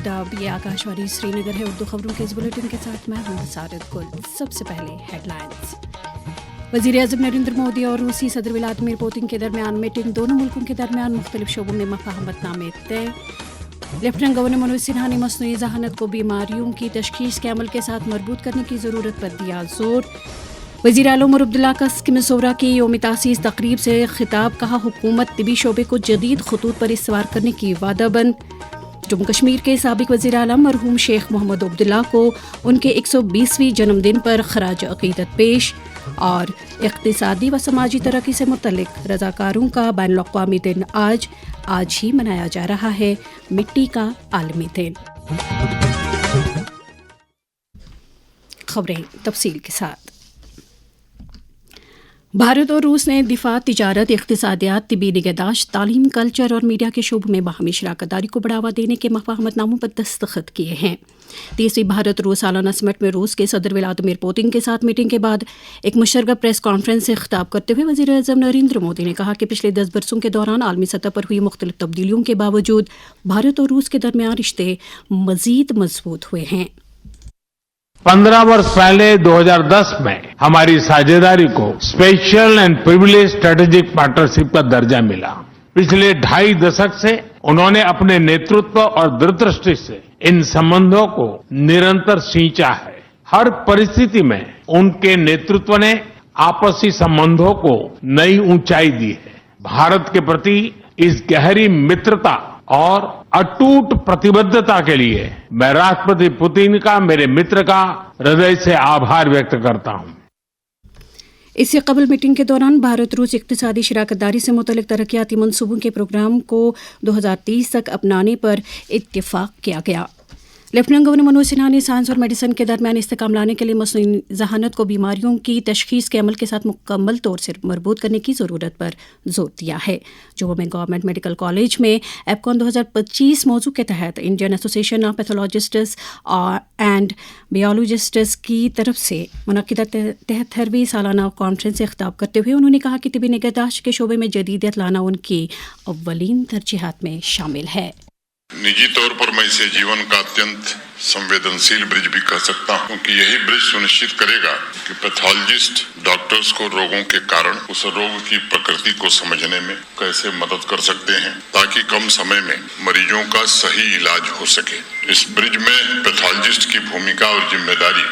आदाब, ये आकाशवाणी श्रीनगर है। उर्दू खबरों के इस बुलेटिन के साथ मैं हूं सारद गुल। सबसे पहले हेडलाइंस। वज़ीर-ए-आज़म नरेंद्र मोदी और रूसी सदर व्लादिमीर पुतिन के दरमियान मीटिंग, दोनों मुल्कों के दरमियान मुख्तलिफ शोबों में मफाहमतनामे तय। लेफ्टिनेंट गवर्नर मनोज सिन्हा ने मस्नूई ज़हानत को बीमारियों की तशखीस के अमल के साथ मरबूत करने की ज़रूरत पर दिया जोर। वज़ीर आला उमर अब्दुल्ला का स्किम्स सोवरा की यौम तासीस तकरीब से खिताब, कहा हुकूमत तिबी शोबे को जदीद खतूत पर इस्तेवार करने की वादाबंद। जम्मू कश्मीर के साबिक वज़ीर आला मरहूम शेख मोहम्मद अब्दुल्ला को उनके 120वीं जन्मदिन पर खराज अक़ीदत पेश। और इक़्तिसादी व समाजी तरक्की से मुतल्लिक़ रज़ाकारों का बैनुल-अक़वामी दिन आज ही मनाया जा रहा है, मिट्टी का आलमी दिन। खबरें तफसील के साथ। भारत और रूस ने दिफा, तिजारत, इक़्तिसादियात, तिबी निगहदाश्त, तालीम, कल्चर और मीडिया के शोबों में बाहमी शराकतदारी को बढ़ावा देने के मफाहमतनामों पर दस्तखत किए हैं। 30वीं भारत रूस सालाना समिट में रूस के सदर व्लादिमीर पुतिन के साथ मीटिंग के बाद एक मुशर्रफ प्रेस कॉन्फ्रेंस से खिताब करते हुए वज़ीर-ए-आज़म नरेंद्र मोदी ने कहा कि पिछले 10 बरसों के दौरान आलमी सतह पर हुई मुख्तलिफ तब्दीलियों के बावजूद भारत और रूस के दरमियान रिश्ते मज़ीद मजबूत हुए हैं। 15 वर्ष पहले 2010 में हमारी साझेदारी को special and privilege strategic partnership का दर्जा मिला। पिछले 2.5 दशक से उन्होंने अपने नेतृत्व और दूरदृष्टि से इन संबंधों को निरंतर सींचा है। हर परिस्थिति में उनके नेतृत्व ने आपसी संबंधों को नई ऊंचाई दी है। भारत के प्रति इस गहरी मित्रता और अटूट प्रतिबद्धता के लिए मैं राष्ट्रपति पुतिन का, मेरे मित्र का हृदय से आभार व्यक्त करता हूं। इससे कबल मीटिंग के दौरान भारत रूस इक़्तिसादी शराकतदारी से मुतल्लिक़ तरक्याती मंसूबों के प्रोग्राम को 2030 तक अपनाने पर इत्तेफाक किया गया। लेफ्टिनेंट गवर्नर मनोज सिन्हा ने साइंस और मेडिसिन के दरमियान इस्तेकाम लाने के लिए मस्नूई ज़हानत को बीमारियों की तशखीस के अमल के साथ मुकम्मल तौर से मरबूत करने की ज़रूरत पर जोर दिया है। जो में गवर्नमेंट मेडिकल कॉलेज में एपकॉन 2025 मौजू के तहत Indian association of pathologists and biologists की तरफ से मुनक़िदा 73वीं सालाना कॉन्फ्रेंस से खिताब करते हुए उन्होंने कहा कि तिबी निगहदाश्त के शोबे में जदीदियत लाना उनकी अव्वलीन तरजीहात में शामिल है। निजी तौर पर मैं इसे जीवन का अत्यंत संवेदनशील ब्रिज भी कह सकता हूं, क्योंकि यही ब्रिज सुनिश्चित करेगा कि पैथोलॉजिस्ट डॉक्टर्स को रोगों के कारण, उस रोग की प्रकृति को समझने में कैसे मदद कर सकते हैं, ताकि कम समय में मरीजों का सही इलाज हो सके। इस ब्रिज में पैथोलॉजिस्ट की भूमिका और जिम्मेदारी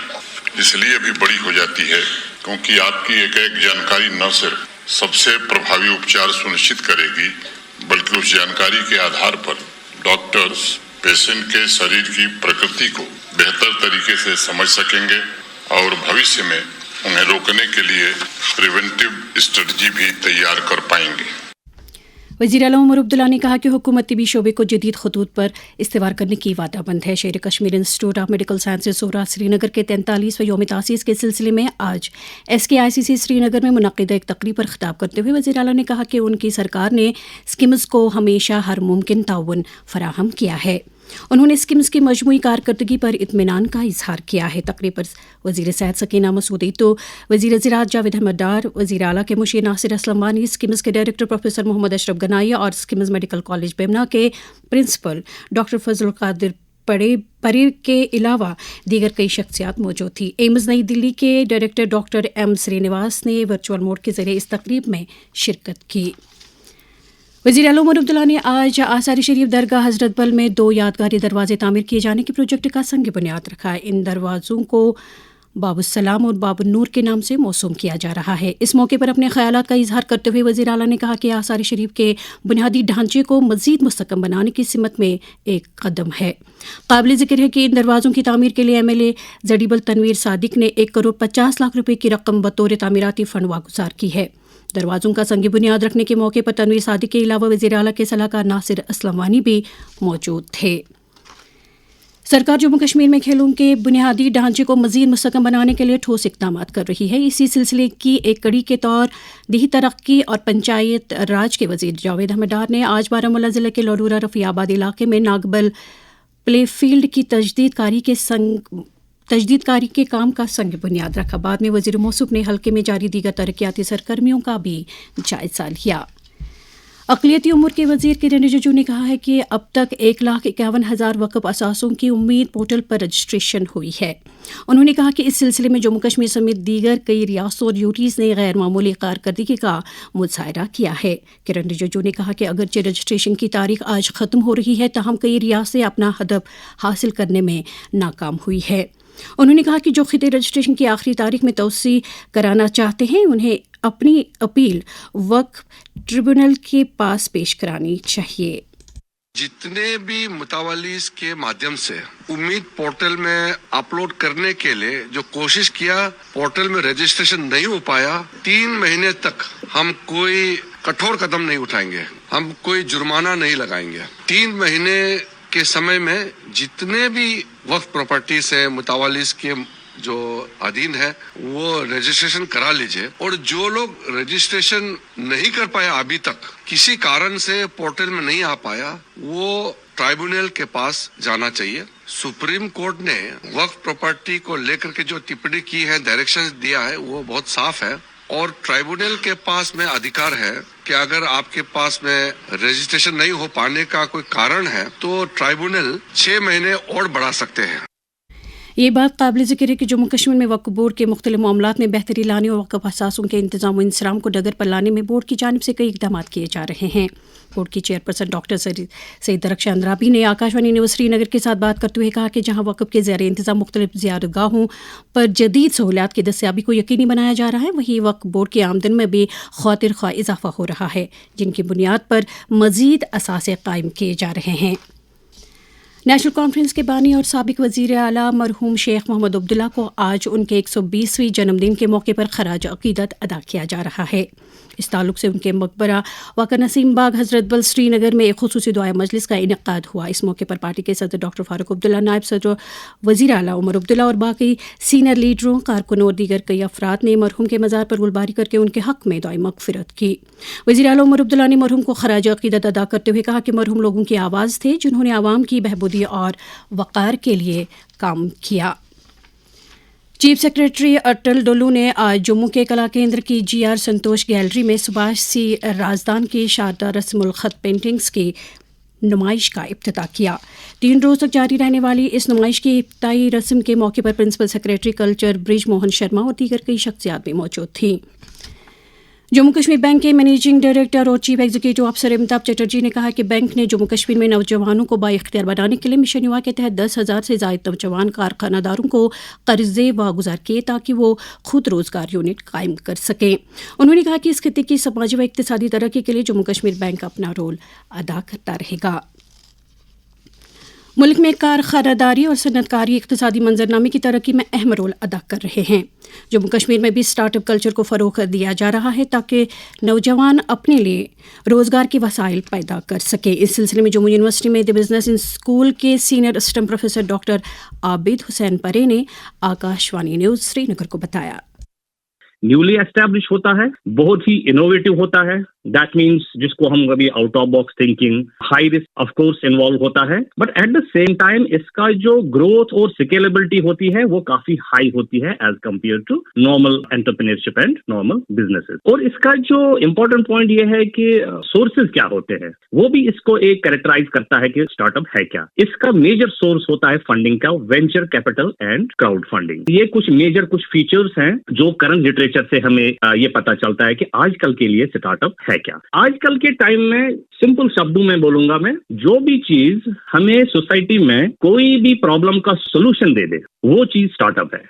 इसलिए भी बड़ी हो जाती है क्योंकि आपकी एक एक जानकारी न सिर्फ सबसे प्रभावी उपचार सुनिश्चित करेगी, बल्कि उस जानकारी के आधार पर डॉक्टर्स पेशेंट के शरीर की प्रकृति को बेहतर तरीके से समझ सकेंगे और भविष्य में उन्हें रोकने के लिए प्रिवेंटिव स्ट्रेटजी भी तैयार कर पाएंगे। वज़ीर आला उमर अब्दुल्ला ने कहा कि हुकूमत तिबी शोबे को जदीद खतूत पर इस्तेवार करने की वादाबंद है। Sher Kashmir institute of medical sciences Soura Srinagar के 43वें यौम तासीस के सिलसिले में आज SKICC श्रीनगर में मुनक़िदा एक तकरीब पर खिताब करते हुए वज़ीर आला ने कहा कि उनकी सरकार ने स्किम्स को हमेशा हर मुमकिन ताउन फराहम किया है। उन्होंने स्किम्स की मजमूई कारकर्दगी पर इत्मीनान का इजहार किया है। तकरीब पर वज़ीर सेहत सकीना मसूदी, तो वज़ीर ज़राअत जावेद अहमद डार, वज़ीर आला के मुशीर नासिर असलम वानी, स्किम्स के डायरेक्टर प्रोफेसर मोहम्मद अशरफ गनाई और स्किम्स मेडिकल कॉलेज बेमना के प्रिंसिपल डॉक्टर फजल कादिर परे के अलावा दीगर कई शख्सियात मौजूद थी। एम्स नई दिल्ली के डायरेक्टर डॉक्टर M श्रीनिवास ने वर्चुअल मोड के ज़रिए इस तकरीब में शिरकत की। वज़ीर आला उमर अब्दुल्ला ने आज आसारी शरीफ दरगाह हज़रत बल में 2 यादगारी दरवाजे तामीर किए जाने के प्रोजेक्ट का संग बुनियाद रखा। इन दरवाज़ों को बाबुस्सलाम और बाबुन्नूर के नाम से मौसूम किया जा रहा है। इस मौके पर अपने ख़यालात का इजहार करते हुए वज़ीर आला ने कहा कि आसारी शरीफ के बुनियादी ढांचे को मज़ीद मुस्तकम बनाने की सिमत में एक कदम है। काबिल ज़िक्र है कि इन दरवाज़ों की तामीर के लिए MLA जडीबल तनवीर सादिक ने 1 करोड़ 50 लाख रुपये की रकम बतौर तामीराती फंड वागुज़ार की है। दरवाज़ों का संग बुनियाद रखने के मौके पर तनवीर सादिक के अलावा वज़ीर आला के सलाहकार नासिर असलम वानी भी मौजूद थे। सरकार जम्मू कश्मीर में खेलों के बुनियादी ढांचे को मज़ीद मुस्तकम बनाने के लिए ठोस इक़दामात कर रही है। इसी सिलसिले की एक कड़ी के तौर देही तरक्की और पंचायत राज के वज़ीर जावेद अहमद डार ने आज बारामूला ज़िले के लौडूरा रफ़ियाबाद इलाके में नागबल प्ले फील्ड की तजदीदकारी के काम का संग बुनियाद रखा। बाद में वज़ीर मौसूफ ने हल्के में जारी दीगर तरक्याती सरगर्मियों का भी जायज़ा लिया। अक़लियती उमूर के वज़ीर किरण रिजिजू ने कहा है कि अब तक 1,51,000 वक्फ असासों की उम्मीद पोर्टल पर रजिस्ट्रेशन हुई है। उन्होंने कहा कि इस सिलसिले में जम्मू कश्मीर समेत दीगर कई रियासतों और यूटीज़ ने गैर मामूली कारकर्दगी का मुजाहरा किया है। किरण रिजिजू ने कहा कि अगरचे रजिस्ट्रेशन की तारीख आज ख़त्म हो रही है, ताहम कई रियासतें अपना हदफ हासिल करने में नाकाम हुई है। उन्होंने कहा कि जो खिते रजिस्ट्रेशन की आखिरी तारीख में तोसी कराना चाहते हैं, उन्हें अपनी अपील वक्फ ट्रिब्यूनल के पास पेश करानी चाहिए। जितने भी मुतावलीस के माध्यम से उम्मीद पोर्टल में अपलोड करने के लिए जो कोशिश किया, पोर्टल में रजिस्ट्रेशन नहीं हो पाया, 3 महीने तक हम कोई कठोर कदम नहीं उठाएंगे, हम कोई जुर्माना नहीं लगाएंगे। 3 महीने के समय में जितने भी वक्फ प्रॉपर्टीज है मुतावलीस के जो अधीन है वो रजिस्ट्रेशन करा लीजिए, और जो लोग रजिस्ट्रेशन नहीं कर पाया अभी तक, किसी कारण से पोर्टल में नहीं आ पाया, वो ट्राइब्यूनल के पास जाना चाहिए। सुप्रीम कोर्ट ने वक्फ प्रॉपर्टी को लेकर के जो टिप्पणी की है, डायरेक्शन दिया है, वो बहुत साफ है, और ट्राइब्यूनल के पास में अधिकार है कि अगर आपके पास में रजिस्ट्रेशन नहीं हो पाने का कोई कारण है तो ट्राइब्यूनल 6 महीने और बढ़ा सकते हैं। ये बात काबिल ज़िक्र है कि जम्मू कश्मीर में वक्फ बोर्ड के मुख्तलिफ मामलात में बेहतरी लाने और वक्फ असासों के इंतज़ाम व इंसराम को डगर पर लाने में बोर्ड की जानिब से कई इक़दाम किए जा रहे हैं। बोर्ड की चेयरपर्सन डॉक्टर सईद रक्षा अंद्राबी ने आकाशवाणी न्यूज़ श्रीनगर के साथ बात करते हुए कहा कि जहां वक्फ के ज़ेर इंतज़ाम मुख्तलिफ ज़ियारतगाहों पर जदीद सहूलियात की दस्तियाबी को यकीनी बनाया जा रहा है, वहीं वक्फ बोर्ड की आमदन में भी खातिर ख्वाह इजाफा हो रहा है, जिनकी बुनियाद पर मज़ीद असासे कायम किए जा रहे हैं। नेशनल कॉन्फ्रेंस के बानी और साबिक वज़ीर आला मरहूम शेख मोहम्मद अब्दुल्ला को आज उनके 120वें जन्मदिन के मौके पर खराज अक़ीदत अदा किया जा रहा है। इस ताल्लुक से उनके मकबरा वाक़ा नसीम बाग हज़रत बल श्रीनगर में एक ख़ुसूसी दुआ मजलिस का इनेक़ाद हुआ। इस मौके पर पार्टी के सदर डॉक्टर फारूक अब्दुल्ला, नायब सदर वज़ीर आला उमर अब्दुल्ला और बाकी सीनियर लीडरों, कारकुनों और दीगर कई अफराद ने मरहूम के मज़ार पर गुलबारी करके उनके हक़ में दुआ मग़फ़िरत की। वज़ीर आला उमर अब्दुल्ला ने मरहूम को खराज अक़ीदत अदा करते हुए कहा कि मरहूम लोगों की आवाज़ थे, जिन्होंने आवाम की बहबूदी और वक़ार के लिए काम किया। चीफ सेक्रेटरी अटल डोलू ने आज जम्मू के कला केंद्र की GR संतोष गैलरी में सुभाष सी राजदान की शारदा रस्मुल ख़त पेंटिंग्स की नुमाइश का इफ्तिताह किया। 3 रोज़ तक जारी रहने वाली इस नुमाइश की इफ्तिताई रस्म के मौके पर principal secretary culture Brij Mohan Sharma और दीगर कई शख्सियात भी मौजूद थीं। जम्मू कश्मीर बैंक के मैनेजिंग डायरेक्टर और चीफ एग्जीक्यूटिव अफसर अमिताभ चटर्जी ने कहा कि बैंक ने जम्मू कश्मीर में नौजवानों को बाइख्तियार बनाने के लिए मिशन युवा के तहत 10,000 से ज़ायद नौजवान कारखानादारों को कर्जे वागुजार किए ताकि वो खुद रोज़गार यूनिट कायम कर सकें। उन्होंने कहा कि इस खित्ते की समाजी व इक़्तिसादी तरक्की के लिए जम्मू कश्मीर बैंक अपना रोल अदा करता रहेगा। मुल्क में कारखानादारी और सनअतकारी इक़्तिसादी मंजरनामे की तरक्की में अहम रोल अदा कर रहे हैं। जम्मू कश्मीर में भी स्टार्टअप कल्चर को फ़रोग़ दिया जा रहा है ताकि नौजवान अपने लिए रोज़गार के वसाइल पैदा कर सकें। इस सिलसिले में जम्मू यूनिवर्सिटी में द बिज़नेस स्कूल के senior assistant professor doctor Abid Hussain परे ने आकाशवाणी न्यूज़ श्रीनगर को बताया। न्यूली एस्टैब्लिश होता है, बहुत ही इनोवेटिव होता है। दैट मीन्स जिसको हम कभी out of box thinking, high risk of course involve होता है, but at the same time इसका जो ग्रोथ और स्केलेबिलिटी होती है वो काफी हाई होती है as compare to normal entrepreneurship and normal businesses. और इसका जो इम्पोर्टेंट पॉइंट ये है कि सोर्सेज क्या होते हैं, वो भी इसको एक कैरेक्टराइज करता है कि स्टार्टअप है क्या। इसका मेजर सोर्स होता है फंडिंग का, venture capital and crowd funding. ये कुछ मेजर कुछ फीचर्स हैं जो करंट लिटरेचर से हमें ये पता चलता है कि आजकल के लिए स्टार्टअप है क्या। आजकल के टाइम में सिंपल शब्दों में बोलूंगा मैं, जो भी चीज हमें सोसाइटी में कोई भी प्रॉब्लम का सोल्यूशन दे दे, वो चीज स्टार्टअप है।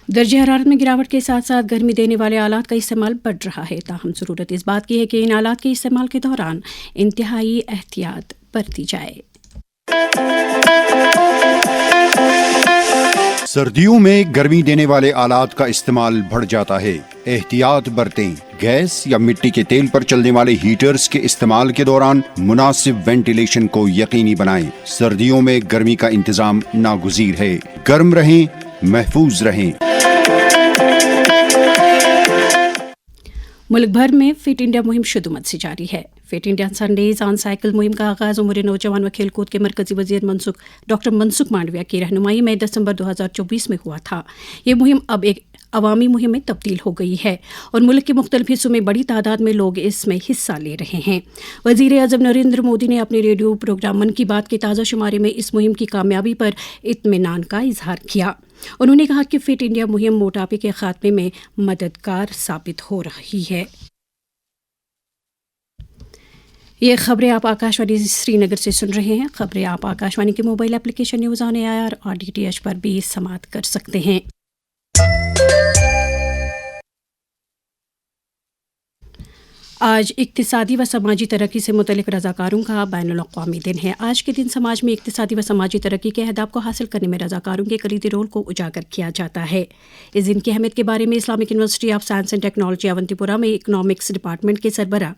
दर्जे हरारत में गिरावट के साथ साथ गर्मी देने वाले आलात का इस्तेमाल बढ़ रहा है, ताहम ज़रूरत इस बात की है कि इन आलात के इस्तेमाल के दौरान इंतहाई एहतियात बरती जाए। सर्दियों में गर्मी देने वाले आलात का इस्तेमाल बढ़ जाता है, एहतियात बरतें। गैस या मिट्टी के तेल पर चलने वाले हीटर्स के इस्तेमाल के दौरान मुनासिब वेंटिलेशन को यकीनी बनाएं। सर्दियों में गर्मी का इंतजाम नागुज़ीर है। गर्म रहें, महफूज रहें। मुल्क भर में फिट इंडिया मुहिम शुरुआत से जारी है। Fit India Sundays on cycle मुहिम का आगाज़ उमूर नौजवान व खेलकूद के मरकजी वज़ीर डॉक्टर मनसुख मांडविया की रहनुमाई में दिसंबर 2024 में हुआ था। ये मुहिम अब एक अवामी मुहिम में तब्दील हो गई है और मुल्क के मुख्तलिफ हिस्सों में बड़ी तादाद में लोग इसमें हिस्सा ले रहे हैं। वज़ीर आज़म नरेंद्र मोदी ने अपने रेडियो प्रोग्राम मन की बात के ताज़ा शुमारे में इस मुहिम की कामयाबी पर इत्मीनान का इजहार किया। उन्होंने कहा कि फिट इंडिया मुहिम मोटापे के खात्मे में मददगार साबित हो रही है। ये खबरें आप आकाशवाणी श्रीनगर से सुन रहे हैं। खबरें आप आकाशवाणी के mobile application news on AIR और DTH पर भी समाअत कर सकते हैं। आज इक्तिसादी व समाजी तरक्की से मुतल्लिक रज़ाकारों का बैनुल-अक़वामी दिन है। आज के दिन समाज में इक्तिसादी व समाजी तरक्की के अहदाफ को हासिल करने में रज़ाकारों के कलीदी रोल को उजागर किया जाता है। इस दिन की अहमियत के बारे में Islamic university of science and technology Awantipora में इकनॉमिक्स डिपार्टमेंट के सरबराह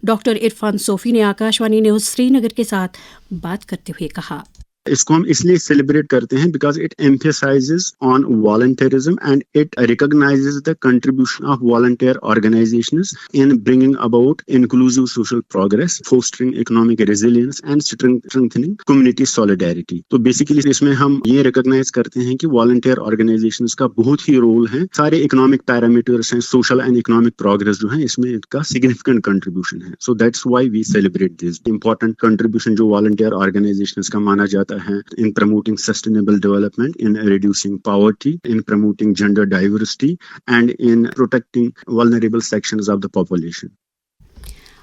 डॉक्टर इरफान सोफी ने आकाशवाणी न्यूज़ श्रीनगर के साथ बात करते हुए कहा, इसको हम इसलिए सेलिब्रेट करते हैं because it emphasises on volunteerism and it recognises the contribution of volunteer organisations in bringing about inclusive social progress, fostering economic resilience and strengthening community solidarity. तो बेसिकली इसमें हम ये रिकॉग्नाइज करते हैं कि वॉलंटियर ऑर्गेनाइजेशंस का बहुत ही रोल है। सारे इकोनॉमिक पैरामीटर्स हैं, सोशल एंड इकोनॉमिक प्रोग्रेस जो है इसमें इनका सिग्निफिकेंट कंट्रीब्यूशन है। So that's why we celebrate this important contribution जो वॉलंटियर ऑर्गेनाइजेशंस का माना जाता है in promoting sustainable development, in reducing poverty, in promoting gender diversity and in protecting vulnerable sections of the population.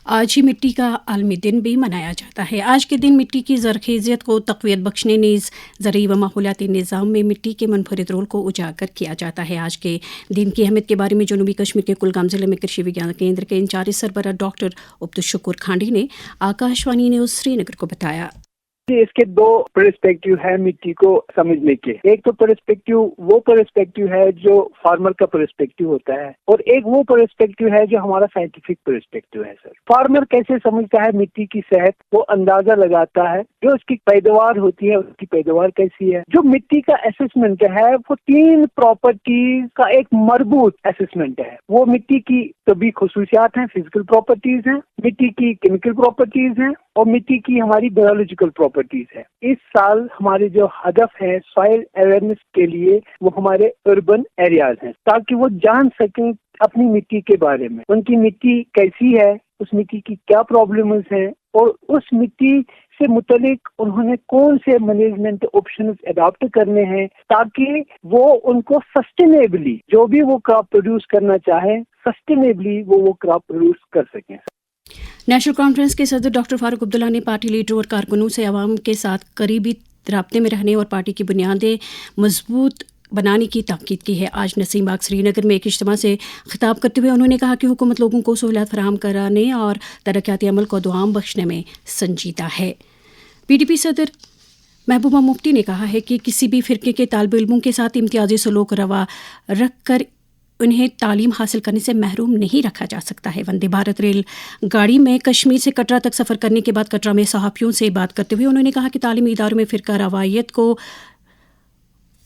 आज ही मिट्टी का आलमी दिन भी मनाया जाता है। आज के दिन मिट्टी की ज़रख़ेज़ियत को तक़वियत बख्शने नीज़ ज़रई व माहौलियाती निज़ाम में मिट्टी के मुनफरिद रोल को उजागर किया जाता है। आज के दिन की अहमियत के बारे में जनूबी कश्मीर के कुलगाम ज़िले में कृषि विज्ञान केंद्र के इंचार्ज सरबराह डॉक्टर अब्दुल-शुक्र खांडी ने आकाशवाणी न्यूज़ श्रीनगर को बताया। इसके दो पर्सपेक्टिव है मिट्टी को समझने के। एक तो पर्सपेक्टिव है जो फार्मर का पर्सपेक्टिव होता है और एक वो पर्सपेक्टिव है जो हमारा साइंटिफिक पर्सपेक्टिव है। सर, फार्मर कैसे समझता है मिट्टी की सेहत, वो अंदाजा लगाता है जो उसकी पैदावार होती है उसकी पैदावार कैसी है। जो मिट्टी का असेसमेंट है वो 3 प्रॉपर्टीज का एक मरबूत असेसमेंट है। वो मिट्टी की तभी खुसूसियात हैं, फिजिकल प्रॉपर्टीज हैं, मिट्टी की केमिकल प्रॉपर्टीज हैं और मिट्टी की हमारी बायोलॉजिकल प्रॉपर्टीज है। इस साल हमारे जो हदफ है सॉइल अवेयरनेस के लिए वो हमारे अर्बन एरियाज हैं, ताकि वो जान सकें अपनी मिट्टी के बारे में, उनकी मिट्टी कैसी है, उस मिट्टी की क्या प्रॉब्लम्स हैं और उस मिट्टी से मुतलिक उन्होंने कौन से मैनेजमेंट ऑप्शंस अडॉप्ट करने हैं, ताकि वो उनको सस्टेनेबली जो भी वो क्रॉप प्रोड्यूस करना चाहे सस्टेनेबली वो क्रॉप प्रोड्यूस कर सकें। नेशनल कॉन्फ्रेंस के सदर डॉक्टर फारूक अब्दुल्ला ने पार्टी लीडरों और कारकुनों से अवाम के साथ करीबी राब्ते में रहने और पार्टी की बुनियादें मजबूत बनाने की ताकीद की है। आज नसीम बाग श्रीनगर में एक इज्तिमा से खिताब करते हुए उन्होंने कहा कि हुकूमत लोगों को सहूलियत फराहम कराने और तरक्याती अमल को दुआम बख्शने में संजीदा है। PDP सदर महबूबा मुफ्ती ने कहा है कि किसी भी फ़िरके के तालिब इल्मों के साथ इम्तियाजी सलूक रवा रख कर उन्हें तालीम हासिल करने से महरूम नहीं रखा जा सकता है। वंदे भारत रेल गाड़ी में कश्मीर से कटरा तक सफ़र करने के बाद कटरा में सहाफ़ियों से बात करते हुए उन्होंने कहा कि तालीमी इदारों में फ़िरका रवायत को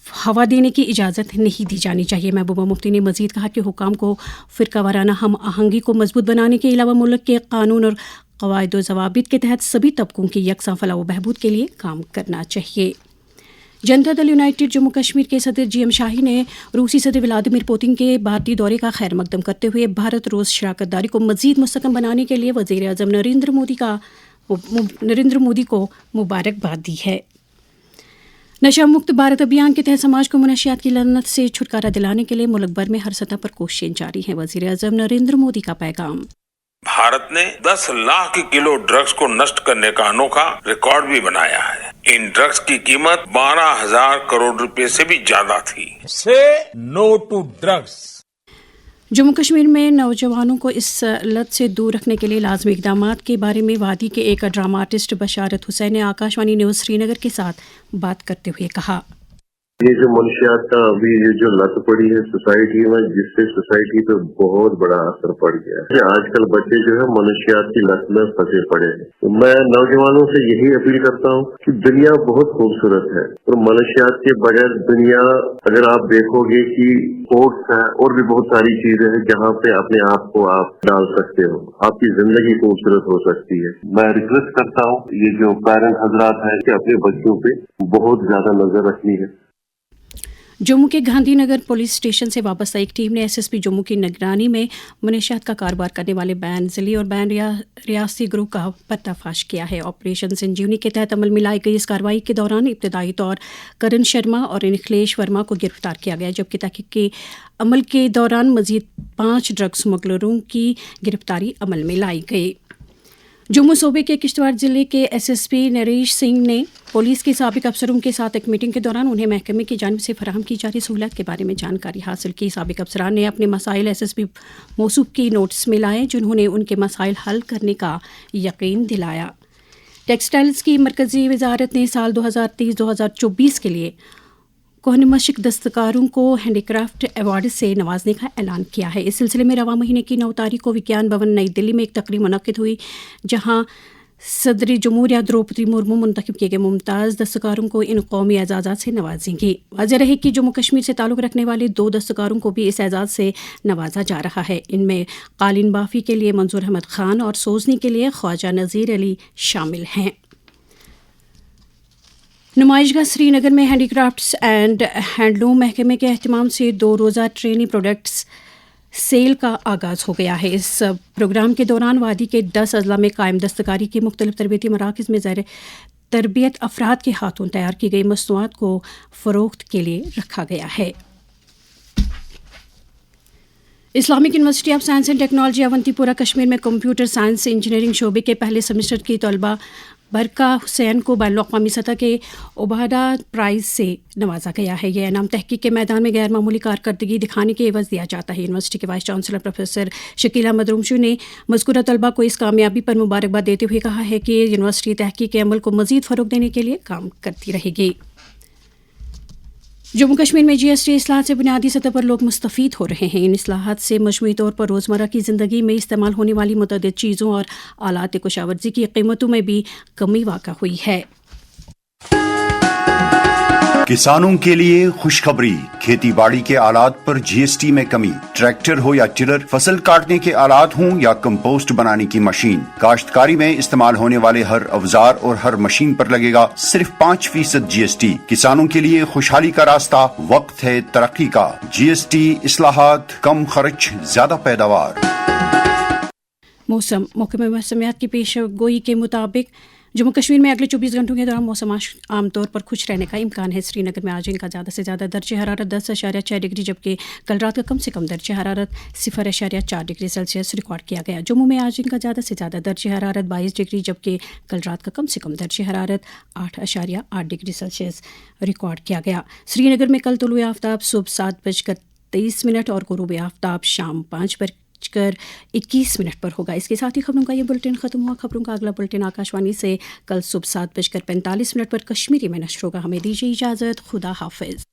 हवा देने की इजाज़त नहीं दी जानी चाहिए। महबूबा मुफ्ती ने मज़ीद कहा कि हुकाम को फ़िरका वाराना हम आहंगी को मजबूत बनाने के अलावा मुल्क के कानून और क़वाइद व ज़वाबित के तहत सभी तबकों की यकसां फलाह व बहबूद के लिए काम करना चाहिए। जनता दल यूनाइटेड जम्मू कश्मीर के सदर GM शाही ने रूसी सदर व्लादिमीर पुतिन के भारतीय दौरे का खैर मकदम करते हुए भारत रूस शराकतदारी को मज़ीद मुस्तकम बनाने के लिए वज़ीर आज़म नरेंद्र मोदी को मुबारकबाद दी है। नशा मुक्त भारत अभियान के तहत समाज को मुनशियात की लनत से छुटकारा दिलाने के लिए मुल्क भर में हर सतह पर कोशिशें जारी हैं। वज़ीर आज़म नरेंद्र मोदी का पैगाम। भारत ने 10 लाख किलो ड्रग्स को नष्ट करने का अनोखा रिकॉर्ड भी बनाया है। इन ड्रग्स की कीमत 12,000 करोड़ रुपए से भी ज्यादा थी। Say no to drugs. Jammu Kashmir में नौजवानों को इस लत से दूर रखने के लिए लाजमी इक़दाम के बारे में वादी के एक ड्रामा आर्टिस्ट बशारत हुसैन ने आकाशवाणी न्यूज़ श्रीनगर के साथ बात करते हुए कहा, ये जो मनशियात का अभी ये जो लत पड़ी है सोसाइटी में, जिससे सोसाइटी पे बहुत बड़ा असर पड़ गया है। आजकल बच्चे जो है मनशियात की लत में फंसे पड़े हैं। तो मैं नौजवानों से यही अपील करता हूँ कि दुनिया बहुत खूबसूरत है और मनशियात के बगैर दुनिया, अगर आप देखोगे कि स्पोर्ट्स है और भी बहुत सारी चीजें हैं जहाँ पे अपने आप को आप डाल सकते हो, आपकी जिंदगी खूबसूरत हो सकती है। मैं रिक्वेस्ट करता हूँ ये जो पेरेंट हजरात है कि अपने बच्चों पे बहुत ज्यादा नजर रखनी है। जम्मू के गांधीनगर पुलिस स्टेशन से वाबस्ता एक टीम ने एसएसपी जम्मू की निगरानी में मुनशियात का कारोबार करने वाले बैन जिले और बैन रियासती ग्रुप का पर्दाफाश किया है। ऑपरेशन संजीवनी के तहत अमल में लाई गई इस कार्रवाई के दौरान इब्तदाई तौर करण शर्मा और निखिलेश वर्मा को गिरफ्तार किया गया, जबकि तहकीक के अमल के दौरान मजीद 5 ड्रग स्मगलरों की गिरफ्तारी अमल में लाई गई। जम्मू सूबे के किश्तवाड़ जिले के एसएसपी नरेश सिंह ने पुलिस के साबिक अफसरों के साथ एक मीटिंग के दौरान उन्हें महकमे की जानिब से फराहम की जा रही सहूलत के बारे में जानकारी हासिल की। साबिक अफसरान ने अपने मसाइल एसएसपी मौसूफ की नोटिस में लाए, जिन्होंने उनके मसाइल हल करने का यकीन दिलाया। टेक्सटाइल्स की मरकजी वजारत ने साल 2023-2024 के लिए कोहनमशिक दस्तकारों को हैंडीक्राफ्ट अवार्ड से नवाजने का ऐलान किया है। इस सिलसिले में रवा महीने की 9 तारीख को विज्ञान भवन नई दिल्ली में एक तकरीब मुनक्किद हुई, जहां सदर जमहूरिया द्रौपदी मुर्मू मुंतखब किए गए मुमताज़ दस्तकारों को इन कौमी एजाज़ात से नवाजेंगी। वाज़ेह रहे कि जम्मू कश्मीर से ताल्लुक़ रखने वाले 2 दस्तकारों को भी इस एजाज़ से नवाजा जा रहा है। इनमें कालीन बाफ़ी के लिए मंजूर अहमद खान और सोजनी के लिए ख्वाजा नज़ीर अली शामिल हैं। नुमाइशगाह श्रीनगर में हैंडीक्राफ्ट्स एंड हैंडलूम महकमे के एहतमाम से 2 रोज़ा ट्रेनी प्रोडक्ट्स सेल का आगाज़ हो गया है। इस प्रोग्राम के दौरान वादी के 10 अजला में कायम दस्तकारी के मुख्तलिफ तरबियती मराकज़ में ज़ैर तरबियत अफराद के हाथों तैयार की गई मसनूआत को फ़रोख्त के लिए रखा गया है। Islamic university of science and technology Awantipora Kashmir में कंप्यूटर साइंस इंजीनियरिंग शोबे के पहले सेमेस्टर की तलबा बरका हुसैन को बैनुल-अक़वामी सतह के उबादा प्राइज़ से नवाजा गया है। यह इनाम तहकीक के मैदान में गैर मामूली कारकर्दगी दिखाने के एवज़ दिया जाता है। यूनिवर्सिटी के vice chancellor professor Shakeel Ahmad Rumshu ने मज़कूरा तलबा को इस कामयाबी पर मुबारकबाद देते हुए कहा है कि यूनिवर्सिटी तहकीक के अमल को मज़ीद फ़रोग़ देने के लिए काम करती रहेगी। जम्मू कश्मीर में जीएसटी इस्लाहात से बुनियादी सतह पर लोग मुस्तफ़ीद हो रहे हैं। इन इस्लाहात से मजमूई तौर पर रोज़मर्रा की ज़िंदगी में इस्तेमाल होने वाली मुतअद्दिद चीज़ों और आलात कुशावर्ज़ी की कीमतों में भी कमी वाक़ा हुई है। किसानों के लिए खुशखबरी, खेती बाड़ी के आलात पर जीएसटी में कमी। ट्रैक्टर हो या टिलर, फसल काटने के आलात हों या कंपोस्ट बनाने की मशीन, काश्तकारी में इस्तेमाल होने वाले हर औजार और हर मशीन पर लगेगा सिर्फ 5% जीएसटी। किसानों के लिए खुशहाली का रास्ता, वक्त है तरक्की का। जीएसटी इस्लाहात, कम खर्च, ज्यादा पैदावार। मौसम महकमे मौसमियात की पेशगोई के मुताबिक जम्मू कश्मीर में अगले 24 घंटों के दौरान मौसम आमतौर पर खुश रहने का इम्कान है। श्रीनगर में आज दिन का ज़्यादा से ज़्यादा दर्ज हरारत 10.6 डिग्री, जबकि कल रात का कम से कम दर्ज हरारत 0.4 डिग्री सेल्सियस रिकॉर्ड किया गया। जम्मू में आज दिन का ज़्यादा से ज़्यादा दर्ज हरारत 22 डिग्री, जबकि कल रात का कम से कम दर्ज हरारत 8.8 डिग्री सेल्सियस रिकॉर्ड किया गया। श्रीनगर में कल तुलुए आफ्ताब सुबह 7:23 और गुरूब आफ्ताब शाम 5:21 पर होगा। इसके साथ ही खबरों का ये बुलेटिन ख़त्म हुआ। खबरों का अगला बुलेटिन आकाशवाणी से कल सुबह 7:45 पर कश्मीरी में नश्र होगा। हमें दीजिए इजाज़त। खुदा हाफिज़।